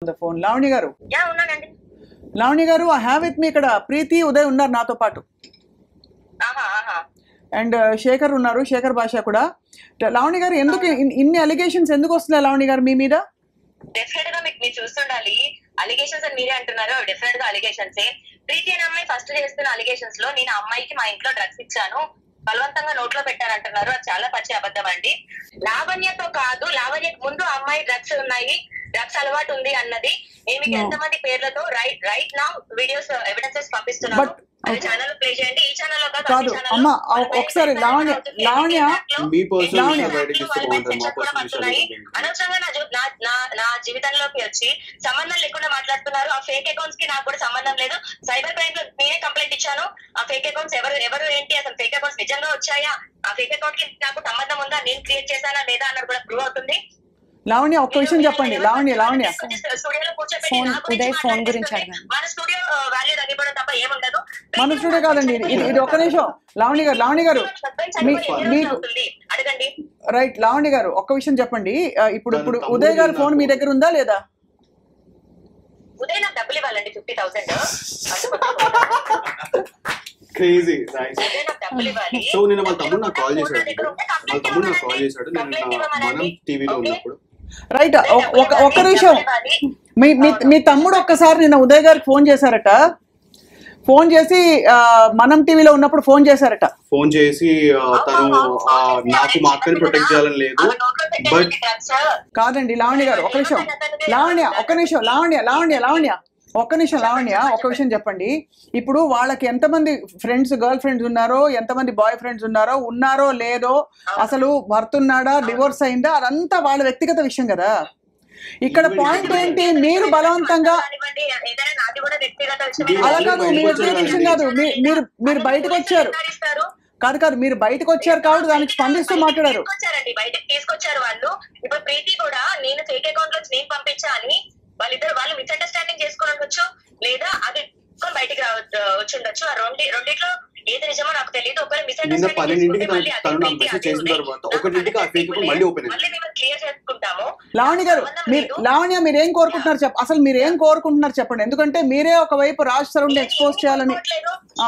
The phone. Lavanya గారు, yeah ఉన్నానండి. లావణ్య గారు, ఐ హ్యావ్ విత్ మీ ఇక్కడ ప్రీతి, ఉదయ్ ఉన్నారు నాతో పాటు, అండ్ శేఖర్ ఉన్నారు, శేఖర్ భాష కూడా. లావణ్య గారు, ఎందుకు ఇన్ని అలిగేషన్స్ ఎందుకు వస్తున్నాయి లావణ్య గారు మీ మీద? డెఫినెట్ గా మీరు చూస్తుండాలి. అలిగేషన్స్ అని మీరే అంటున్నారు, డెఫినెట్ గా అలిగేషన్స్. ప్రీతి అనే అమ్మాయి ఫస్ట్ చేస్తున్న అలిగేషన్స్ లో నేను అమ్మాయికి మా ఇంట్లో డ్రగ్స్ ఇచ్చాను, బలవంతంగా నోట్లో పెట్టారంటున్నారు. అది చాలా పచ్చి అబద్ధం అండి. లావణ్యతో కాదు, లావణ్యకు ముందు అమ్మాయి డ్రగ్స్ ఉన్నాయి, డ్రగ్స్ అలవాటు ఉంది అన్నది మీకు ఎంతమంది పేర్లతో రైట్ నౌ వీడియోస్ ఎవిడెన్సెస్ పంపిస్తున్నారు. ఛానల్ ప్లే చేయండి. ఈ ఛానల్ లో కాదు అమ్మా, ఒకసారి లావణ్య అనవసరంగా నా జీవితంలోకి వచ్చి సంబంధం లేకుండా మాట్లాడుతున్నారు. ఆ ఫేక్ అకౌంట్స్ కి నాకు కూడా సంబంధం లేదు. సైబర్ క్రైమ్ లో నేనే కంప్లైంట్ ఇచ్చాను. ఆ ఫేక్ అకౌంట్స్ ఎవరు ఏంటి, అసలు ఫేక్ అకౌంట్స్ నిజంగా వచ్చాయా, ఆ ఫేక్ అకౌంట్ కి నాకు సంబంధం ఉందా, నేను క్రియేట్ చేశానా లేదా అన్నది కూడా ప్రూవ్ అవుతుంది. లావణ్య, ఒక్క విషయం చెప్పండి. లావణ్య ఉదయ్ ఫోన్ గురించి మన స్టూడియో వాల్యూ తగ్గిపోవడం తప్ప ఏముండదు. మన స్టూడియో కాదండి ఇది. ఒక్క నిమిషం లావణ్య గారు అడగండి. రైట్, లావణ్య గారు ఒక్క విషయం చెప్పండి. ఇప్పుడు ఉదయ్ గారు ఫోన్ మీ దగ్గర ఉందా లేదా? ఉదయ్ నాకు డబ్బులు ఇవ్వాలండి, 50,000. క్రేజీ. సో నేను వాళ్ళ తమ్ముడు నాకు కాల్ చేశాడు, నేను మనం టీవీలో ఉన్నప్పుడు. రైట్, ఒక్క నిమిషం. మీ తమ్ముడు ఒక్కసారి నిన్న ఉదయ్ గారికి ఫోన్ చేశారట, ఫోన్ చేసి మనం టీవీలో ఉన్నప్పుడు ఫోన్ చేశారట. ఫోన్ చేసి తను నాకు మా అక్కని ప్రొటెక్ట్ చేయాలని లేదు. బట్ కాదండి లావణ్య గారు, ఒక్క నిమిషం. లావణ్య ఒక్క విషయం చెప్పండి. ఇప్పుడు వాళ్ళకి ఎంతమంది ఫ్రెండ్స్, గర్ల్ ఫ్రెండ్స్ ఉన్నారో, ఎంతమంది బాయ్ ఫ్రెండ్స్ ఉన్నారో లేదో, అసలు భర్త ఉన్నాడా, డివోర్స్ అయిందా, అదంతా వాళ్ళ వ్యక్తిగత విషయం కదా. ఇక్కడ పాయింట్ ఏంటి, మీరు బలవంతంగా అలా కాదు, మీ వ్యక్తిగత విషయం కాదు, మీరు బయటకు వచ్చారు మీరు బయటకు వచ్చారు కాబట్టి దానికి స్పందిస్తూ మాట్లాడారు. బయటకు తీసుకొచ్చారు వాళ్ళు. ఇప్పుడు ప్రీతి కూడా నేను ఫేక్ అకౌంట్ లో నేను పంపించా అని వాళ్ళు మిస్అండర్స్టాండింగ్ చేసుకుని ఉండొచ్చు, లేదా అది బయటికి వచ్చి ఉండొచ్చు. ఆ రెండిట్లో ఏది నిజమో నాకు తెలియదు. ఒకవేళ మిస్అండర్స్టాండింగ్ క్లియర్ చేసుకుంటాము. లావణ్య మీరేం కోరుకుంటున్నారు అసలు మీరేం కోరుకుంటున్నారు చెప్పండి. ఎందుకంటే మీరే ఒకవైపు రాజ్ సరౌండ్ ఎక్స్పోజ్ చేయాలని.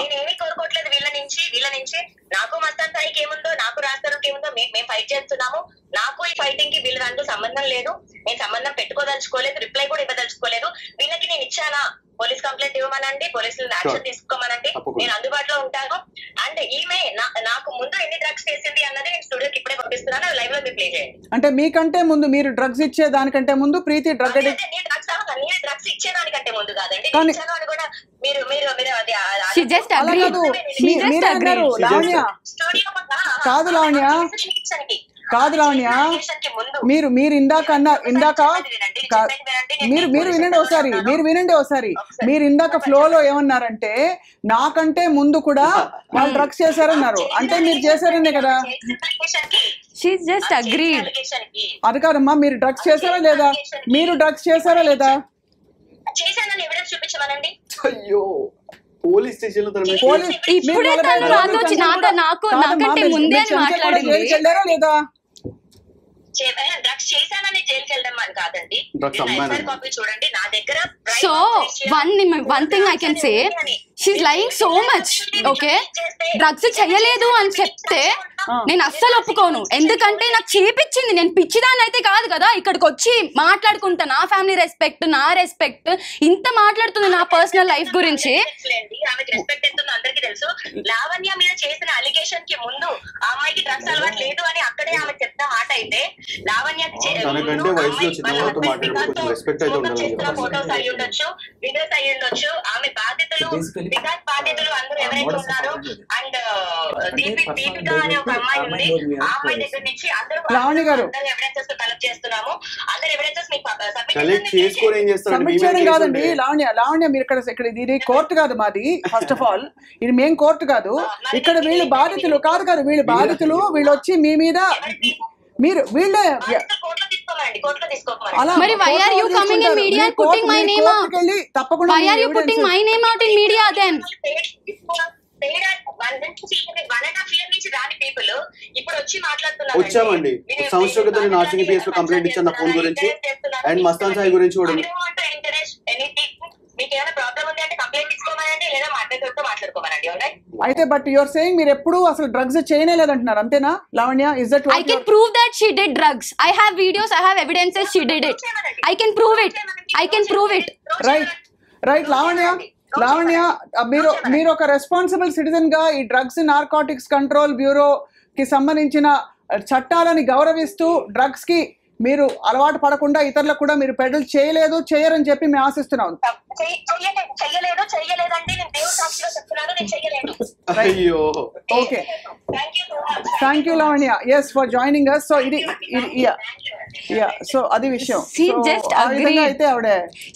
నేనేమీ కోరుకోవట్లేదు వీళ్ళ నుంచి. నాకు మస్తాన్ సాయికి ఏముందో, నాకు రాజ్ సరౌండ్కి ఏముందో మేము ఫైట్ చేస్తున్నాము. నాకు ఈ ఫైటింగ్ కి వీళ్ళ దాంట్లో సంబంధం లేదు. నేను సంబంధం పెట్టుకోదలుచుకోలేదు, రిప్లై కూడా ఇవ్వదలుచుకోలేదు. వీళ్ళకి నేను ఇచ్చానా, పోలీస్ కంప్లైంట్ ఇవ్వమనండి, పోలీసులు యాక్షన్ తీసుకోమనండి, నేను అందుబాటులో ఉంటాను. అండ్ ఈమె నాకు ముందు ఎన్ని డ్రగ్స్ చేసింది అన్నది నేను స్టూడియోకి ఇప్పుడే పంపిస్తున్నాను, లైవ్ లో మీరు ప్లే చేయండి. అంటే మీకంటే ముందు, మీరు డ్రగ్స్ ఇచ్చే దానికంటే ముందు ప్రీతి డ్రగ్స్ ఇచ్చేదానికంటే ముందు కాదండి, కూడా మీరు కాదు లావణ్య, మీరు ఇందాక మీరు వినండి ఒకసారి. మీరు ఇందాక ఫ్లోలో ఏమన్నారంటే నాకంటే ముందు కూడా వాళ్ళు డ్రగ్స్ చేశారన్నారు. అంటే మీరు చేశారనే కదా. అది కాదమ్మా, మీరు డ్రగ్స్ చేశారా లేదా? అయ్యో, పోలీస్ స్టేషన్ లో లేదా? డ్రగ్స్ చేశానని జైలుకి వెళ్ళడం అని కాదండి. కాపీ చూడండి నా దగ్గర. So one thing I can say, she's lying so much. Okay, drugs చెయ్యలేదు అని చెప్తే నేను అస్సలు ఒప్పుకోను. ఎందుకంటే నాకు చేపించింది, నేను పిచ్చిదాన్ని అయితే కాదు కదా. ఇక్కడికి వచ్చి మాట్లాడుకుంటా, నా ఫ్యామిలీ రెస్పెక్ట్, నా రెస్పెక్ట్, ఇంత మాట్లాడుతుంది నా పర్సనల్ లైఫ్ గురించి. ఆమెకి రెస్పెక్ట్ ఎంత అందరికీ తెలుసు. లావణ్య మీద చేసిన అలిగేషన్ కి ముందు ఆ అమ్మాయికి డ్రగ్స్ అలవాటు లేదు అని అక్కడే ఆమె చెప్తున్న మాట అయితే, లావణ్యకి ఫోటోస్ అయి ఉండొచ్చు, వీడియోస్ అయి ఉండొచ్చు. ఆమె బాధితులు అందరూ ఎవరైతే ఉన్నారో, అండ్ దీపిక అనే ఒక అమ్మాయి ఉంది, ఆ అమ్మాయి దగ్గర నుంచి అందరూ ఎవిడెన్సెస్ కలెక్ట్ చేస్తున్నాము. అందరు ఎవిడెన్సెస్ సబ్మిట్ చేయడం కాదండి లావణ్య, మీరు ఇక్కడ ఇది కోర్టు కాదు మాది. ఫస్ట్ ఆఫ్ ఆల్ ఇది మేం కోర్టు కాదు. ఇక్కడ వీళ్ళు బాధితులు కాదు, వీళ్ళు బాధితులు. వీళ్ళు వచ్చి మీ మీద మీరు వీళ్ళే మరి why are you coming in media and putting my name out? Why are you putting my name out in media then? వచ్చామండి సంవత్సరం క్రితం నేను ఆర్సీపీ పిఎస్ లో కంప్లైంట్ ఇచ్చాను నా ఫోన్ గురించి, అండ్ మస్తాన్ సాయి గురించి కూడా. అయితే బట్ యువర్ సేయింగ్ మీరు ఎప్పుడు అసలు డ్రగ్స్ చేయలేదంటున్నారు అంతేనా Lavanya? Is that I can prove that she did drugs. I have videos, I have evidences she did it. I can prove it. I can prove it. Right Lavanya మీరు ఒక responsible citizen గా ఈ drugs narcotics control bureau కి సంబంధించిన చట్టాలని గౌరవిస్తూ drugs కి మీరు అలవాటు పడకుండా ఇతరులకు కూడా మీరు పెడల్ చేయరని చెప్పి మేము ఆశిస్తున్నాం. Okay, thank you Lavanya. Yes for joining us. So ఇది సో అది విషయం. అయితే ఆవిడ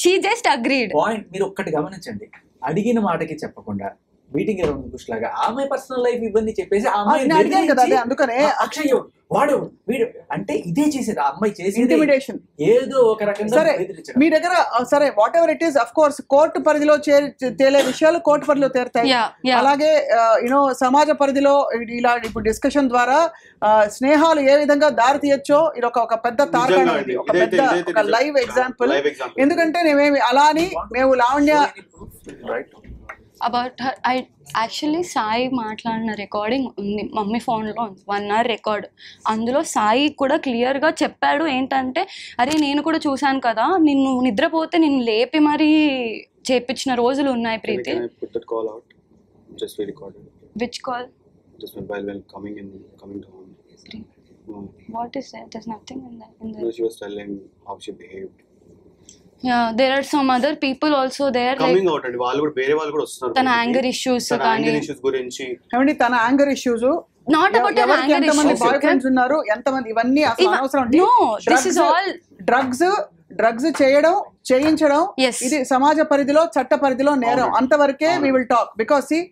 she just agreed. పాయింట్ మీరు ఒక్కటి గమనించండి, అడిగిన మాటకి చెప్పకుండా మీటింగ్ అరౌండ్ బుష్ లాగా ఆమె పర్సనల్ లైఫ్ ఇవన్నీ చెప్పేసి అడిగాను కదా, అందుకనే అక్షయ్ వాడు వీడు అంటే ఇదే చేసేది ఆ అమ్మాయి చేసేది ఇంటిమిడేషన్ ఏదో ఒక రకంగా. సరే మీ దగ్గర సరే what ever it is, of course court పరిధిలో తేలే విషయాలు కోర్టు పరిధిలో తేరుతాయి. అలాగే యూనో సమాజ పరిధిలో ఇలా ఇప్పుడు డిస్కషన్ ద్వారా స్నేహాలు ఏ విధంగా దారి తీయొచ్చో ఇది ఒక పెద్ద తార్కాణం, ఒక పెద్ద ఒక లైవ్ ఎగ్జాంపుల్. ఎందుకంటే మేమేమి అలా అని మేము Lavanya about her I actually Sai మాట్లాడిన రికార్డింగ్ ఉంది మమ్మీ ఫోన్లో, 1 hour రికార్డ్. అందులో సాయి కూడా క్లియర్గా చెప్పాడు ఏంటంటే, అరే నేను కూడా చూశాను కదా, నిన్ను నిద్రపోతే నిన్ను లేపి మరీ చేపించిన రోజులు ఉన్నాయి Preethi. Which call? What is that? There is nothing in that. She was telling how she behaved. Yeah, there are some other people also there coming out, and వాళ్ళు కూడా వేరే వాళ్ళు కూడా వస్తున్నారు. తన యాంగర్ ఇష్యూస్ కానీ గురించి ఏమండి, తన anger issues not about anger ఎంతమంది బాయ్ ఫ్రెండ్స్ ఉన్నారు, ఎంతమంది, ఇవన్నీ అసలు అనవసరం. No, this is all drugs చేయించడం ఇది సమాజ పరిధిలో చట్ట పరిధిలో నేరం. అంతవరకే we will talk, because see,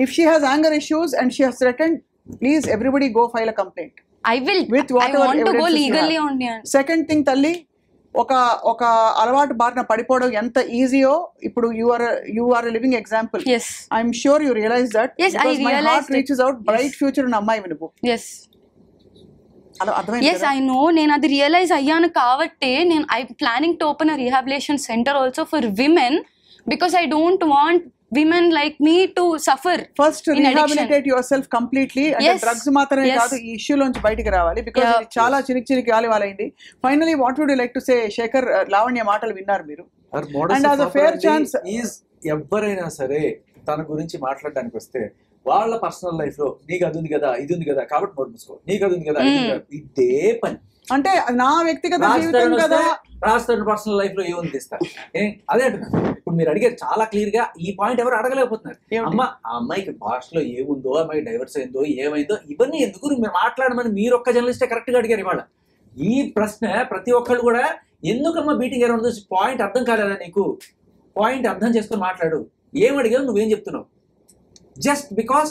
if she has anger issues and she has threatened, please everybody go file a complaint. I want to go legally only. Second thing, తల్లి, ఒక అలవాటు బారిన పడిపోవడం ఎంత ఈజీయో ఇప్పుడు you are living example. I'm sure you realise that. My heart reaches out, bright future ఉన్న అమ్మాయి నువ్వు. ఐ నో, నేను అది రియలైజ్ అయ్యాను కాబట్టి నేను I planning to open a rehabilitation centre also for women, because I don't want women like me to suffer. First rehabilitate yourself completely, and drugs మాత్రమే కాదు ఈ ఇష్యూ నుంచి బయటికి రావాలి, because ఇది చాలా చిరికి గాలి వాలైంది. Finally, what would you like to say, Shekhar? Lavanya మాటలు విన్నారు మీరు, and as a fair chance is ఎవరైనా సరే తన గురించి మాట్లాడడానికి వస్తే వాళ్ళ పర్సనల్ లైఫ్ లో నీకు అది ఉంది కదా, ఇది ఉంది కదా, కాబట్టి నోట్ మూసుకో, నీకు అది ఉంది కదా, ఇదే పని. అంటే నా వ్యక్తిగత జీవితం కదా, రాష్ట్ర పర్సనల్ లైఫ్ లో ఏముంది తీస్తారు. అదే అంటున్నారు. ఇప్పుడు మీరు అడిగారు చాలా క్లియర్ గా, ఈ పాయింట్ ఎవరు అడగలేకపోతున్నారు. ఆ అమ్మాయికి భాషలో ఏముందో, అమ్మాయి డైవర్స్ అయిందో ఏమైందో ఇవన్నీ ఎందుకు మీరు మాట్లాడమని మీరు ఒక్క జర్నలిస్టే కరెక్ట్ గా అడిగారు. ఇవాళ ఈ ప్రశ్న ప్రతి ఒక్కళ్ళు కూడా, ఎందుకమ్మా బీటింగ్ అరౌండ్ దిస్ పాయింట్ అర్థం కాలేదా నీకు? పాయింట్ అర్థం చేసుకుని మాట్లాడు. ఏం అడిగావు, నువ్వేం చెప్తున్నావు? జస్ట్ బికాస్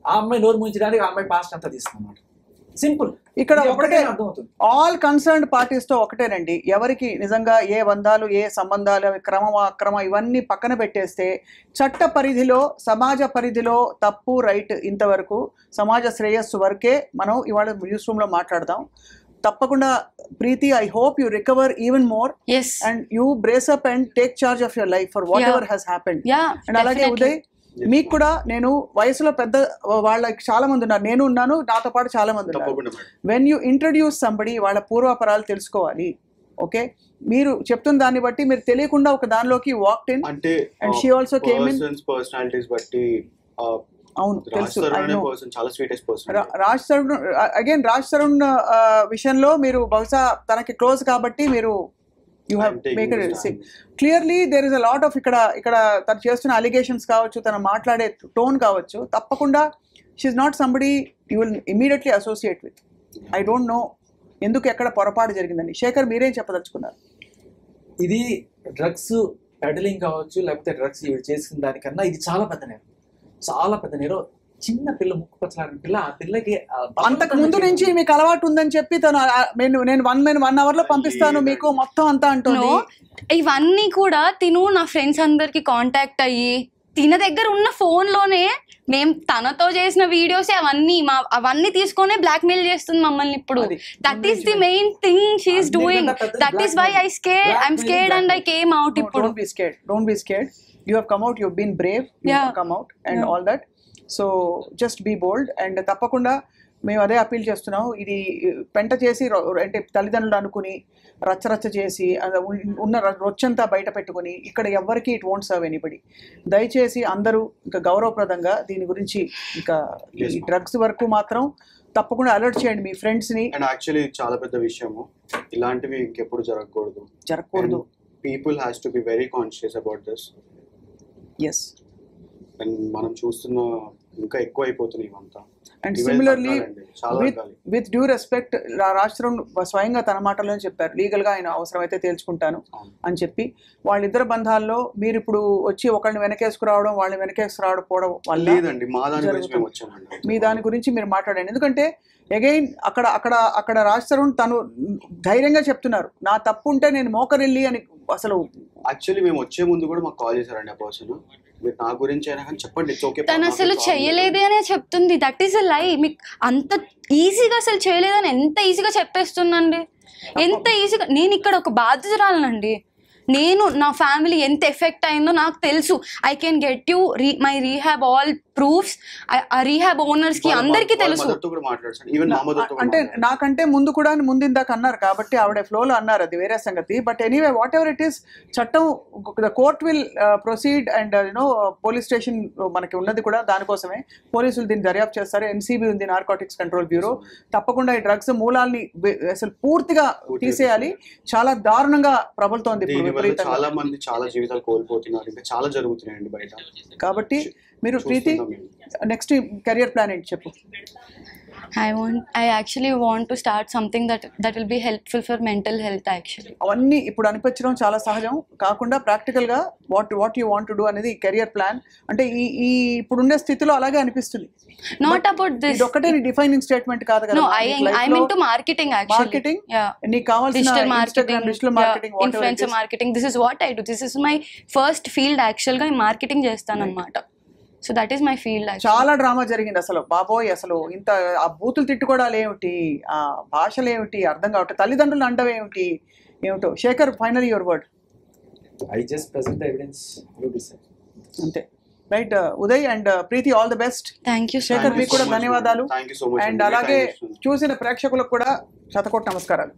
ఆ అమ్మాయి నోరు ముంచడానికి ఆ అమ్మాయి పాస్ట్ అంతా తీసుకున్నమాట. సింపుల్. ఇక్కడ ఒకటే, ఆల్ కన్సర్న్డ్ పార్టీస్ తో ఒకటేనండి, ఎవరికి నిజంగా ఏ బంధాలు ఏ సంబంధాలు క్రమం అక్రమం ఇవన్నీ పక్కన పెట్టేస్తే చట్ట పరిధిలో సమాజ పరిధిలో తప్పు రైట్ ఇంతవరకు సమాజ శ్రేయస్సు వరకే మనం ఇవాళ న్యూస్ రూమ్ లో మాట్లాడదాం. తప్పకుండా Preethi, I hope you recover even more and you brace up and take charge of your life for whatever has happened. And అలాగే ఉదయ్, మీకు కూడా నేను వయసులో పెద్ద వాళ్ళకి చాలా మంది ఉన్నారు, నేను ఉన్నాను, నాతో పాటు చాలా మంది ఉన్నారు. వెన్ యూ ఇంట్రడ్యూస్ సంబడి వాళ్ళ పూర్వాపరాలు తెలుసుకోవాలి. ఓకే, మీరు చెప్తున్న దాన్ని బట్టి మీరు తెలియకుండా ఒక దానిలోకి walked in, and she also came in. Personalities బట్టి అవును తెలుసు. రాజ్ తరుణ్ విషయంలో మీరు బహుశా తనకి క్లోజ్ కాబట్టి మీరు you have make it see clearly there is a lot of ఇక్కడ తను చేస్తున్న అలిగేషన్స్ కావచ్చు, తను మాట్లాడే టోన్ కావచ్చు, తప్పకుండా she is not somebody you will immediately associate with. I don't know ఎందుకు ఎక్కడ పొరపాటు జరిగిందని. శేఖర్, మీరేం చెప్పదలుచుకున్నారు? ఇది డ్రగ్స్ పెడలింగ్ కావచ్చు, లేకపోతే డ్రగ్స్ చేసిన దానికన్నా ఇది చాలా పెద్ద నేరం, చాలా పెద్ద నేరం. చిన్న పిల్ల, ముక్కు పచ్చలాంటి పిల్ల, ఆ పిల్లకి అంతకు ముందు నుంచి మీకు అలవాటు ఉందని చెప్పి తను నేను 1 hour లో పంపిస్తాను మీకు మొత్తం అంతా అంటుంది. ఇవన్నీ కూడా తిను నా ఫ్రెండ్స్ అందరికి కాంటాక్ట్ అయ్యి తిన దగ్గర ఉన్న ఫోన్ లోనే మేము తనతో చేసిన వీడియోస్ అవన్నీ తీసుకొని బ్లాక్ మెయిల్ చేస్తుంది మమ్మల్ని ఇప్పుడు. That is the main thing she is doing. That is why I'm scared and I came out. ఇప్పుడు don't be scared. You have come out, you have been brave, you have come out and all that. So just be bold. And తప్పకుండా మేము అదే appeal చేస్తున్నాం. ఇది పెంట చేసి అంటే తల్లిదండ్రులు అనుకుని రచ్చరచ్చ చేసి ఉన్న రొచ్చంతా బయట పెట్టుకుని ఇక్కడ ఎవ్వరికి ఇట్ వోంట్ సర్వ్ ఎనీబడి. దయచేసి అందరూ ఇంకా గౌరవప్రదంగా దీని గురించి ఇంకా ఈ డ్రగ్స్ వరకు మాత్రం తప్పకుండా అలర్ట్ చేయండి మీ ఫ్రెండ్స్ని. అండ్ యాక్చువల్లీ చాలా పెద్ద విషయము, ఇలాంటివి ఇంకెప్పుడు జరగకూడదు. People has to be very conscious about this. Yes. And మనం చూస్తున్న ఇంకా ఎక్కువ అయిపోతున్నాయి ఇవంతా. And similarly with due respect, Raj Tarun స్వయంగా తన మాటల్లో చెప్పారు లీగల్గా ఆయన అవసరమైతే తేల్చుకుంటాను అని చెప్పి. వాళ్ళిద్దరు బంధాల్లో మీరు ఇప్పుడు వచ్చి ఒకళ్ళని వెనకేసుకురావడం వాళ్ళని వెనకేసుకురావడం వల్ల లేదండి, మీ దాని గురించి మీరు మాట్లాడండి. ఎందుకంటే అగైన్ అక్కడ రాజ్ తరుణ్ తను ధైర్యంగా చెప్తున్నారు నా తప్పు ఉంటే నేను మోకరిల్లి అని. అసలు యాక్చువల్లీ మేము వచ్చే ముందు కూడా మాకు కాల్ చేశారండి ఆ పర్సన్, మీరు నా గురించి అయినా కానీ చెప్పండి. తను అసలు చేయలేదే అనే చెప్తుంది. దట్ ఈస్ అ లై. మీకు అంత ఈజీగా అసలు చేయలేదని ఎంత ఈజీగా చెప్పేస్తుందండి, ఎంత ఈజీగా. నేను ఇక్కడ ఒక బాధితురాలనండి. నేను నా ఫ్యామిలీ ఎంత ఎఫెక్ట్ అయిందో నాకు తెలుసు. I can get you my rehab all proofs. ఆ రీహాబ్ ఓనర్స్ కి అందరికీ తెలుసు. అంటే నాకంటే ముందు కూడా ఇందాక అన్నారు కాబట్టి ఆవిడ ఫ్లోలో అన్నారు, అది వేరే సంగతి. But anyway whatever it is, చట్టం the court will proceed. And you know police station మనకి ఉన్నది కూడా దానికోసమే. పోలీసులు దీన్ని దర్యాప్తు చేస్తారు. ఎన్సీబీ ఉంది, నార్కోటిక్స్ కంట్రోల్ బ్యూరో. తప్పకుండా ఈ డ్రగ్స్ మూలాల్ని అసలు పూర్తిగా తీసేయాలి. చాలా దారుణంగా ప్రబలుతోంది ఇప్పుడు. చాలా మంది చాలా జీవితాలు కోల్పోతున్నారు, ఇంకా చాలా జరుగుతున్నాయండి బయట. కాబట్టి మీరు ప్రీతి నెక్స్ట్ కెరియర్ ప్లాన్ ఏంటి చెప్పు. I actually want to start something that will be helpful for mental health actually. అవన్నీ ఇప్పుడు అనిపించడం చాలా సహజం. కాకుండా ప్రాక్టికల్ గా what you want to do అనేది కెరియర్ ప్లాన్. అంటే ఈ ఇప్పుడున్న స్థితిలో అలాగే అనిపిస్తుంది. Not about this. ఇది ఒకటే నీ డిఫైనింగ్ స్టేట్మెంట్ కాదు కదా. No, I'm into marketing actually. Marketing? Yeah. నీకు కావాల్సిన digital marketing, influencer marketing. This is what I do. This is my first field actually గా మార్కెటింగ్ చేస్తాను అన్నమాట. So that is my field. చాలా డ్రామా జరిగింది అసలు బాబోయ్. అసలు ఇంత ఆ బూతులు తిట్టుకోవడాలు ఏమిటి, ఆ భాషలు ఏమిటి అర్థం కావట్లేదు, తల్లిదండ్రులు అండవు ఏమిటో. Shekhar, final your word. I just present the evidence, you decide. అంతే right. Uday and Preethi, all the best. Thank you Shekhar, మీకు కూడా ధన్యవాదాలు. Thank you so much. And అలాగే చూసిన ప్రేక్షకులకు కూడా శతకోటి నమస్కారాలు.